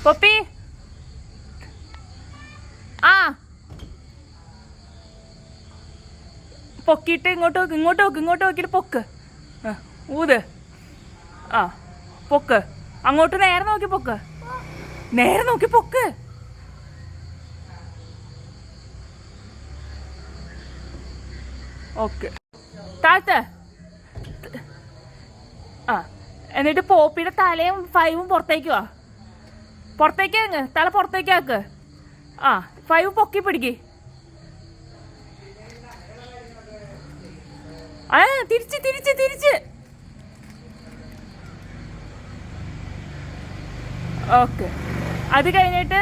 പൊപ്പി ആ പൊക്കിയിട്ട് ഇങ്ങോട്ട് നോക്കിയിട്ട് പൊക്ക്. ഊത്. ആ പൊക്ക്. അങ്ങോട്ട് നേരെ നോക്കി പൊക്ക്. ഓക്കെ. താഴ്ത്ത്. ആ എന്നിട്ട് പോപ്പിയുടെ തലയും 5 പുറത്തേക്ക് വാ. പുറത്തേക്ക് തല പുറത്തേക്കാക്ക്. ആ 5 പൊക്കി പിടിക്ക്. ആ തിരിച്ച്. ഓക്കെ. അത് കഴിഞ്ഞിട്ട്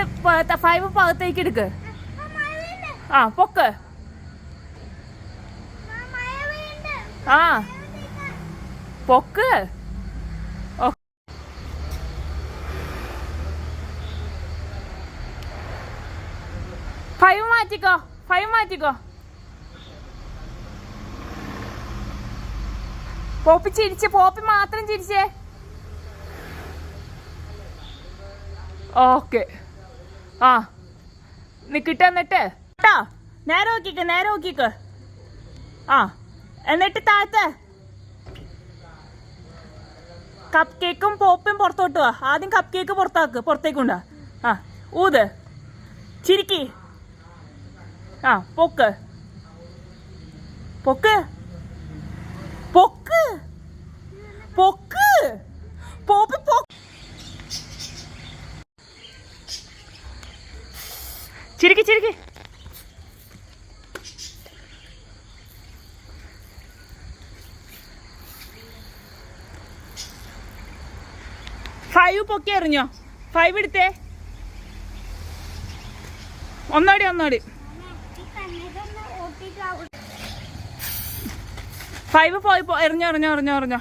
5 പകത്തേക്ക് എടുക്ക്. ആ പൊക്ക്. ആ പൊക്ക്. 5 മാറ്റിക്കോ. പോപ്പി മാത്രം ചിരിച്ചേ. ഓക്കെ. ആ നിക്കിട്ട് എന്നിട്ട് കേട്ടോ നേരെ നോക്കിക്ക്. ആ എന്നിട്ട് താഴത്ത് കപ്പ് കേക്കും പോപ്പും പുറത്തോട്ട് വാ. ആദ്യം കപ്പ് കേക്ക് പുറത്തേക്കുണ്ടാ. ആ ഊത്. ചിരിക്കി. ആ പൊക്ക്. പോപ്പി ചിരിക്കി. ഫൈവ് പൊക്കി എറിഞ്ഞോ. 5 എടുത്തേ. ഒന്നോടി. 5 പോയി എറിഞ്ഞോ.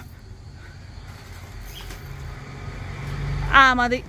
ആ മതി.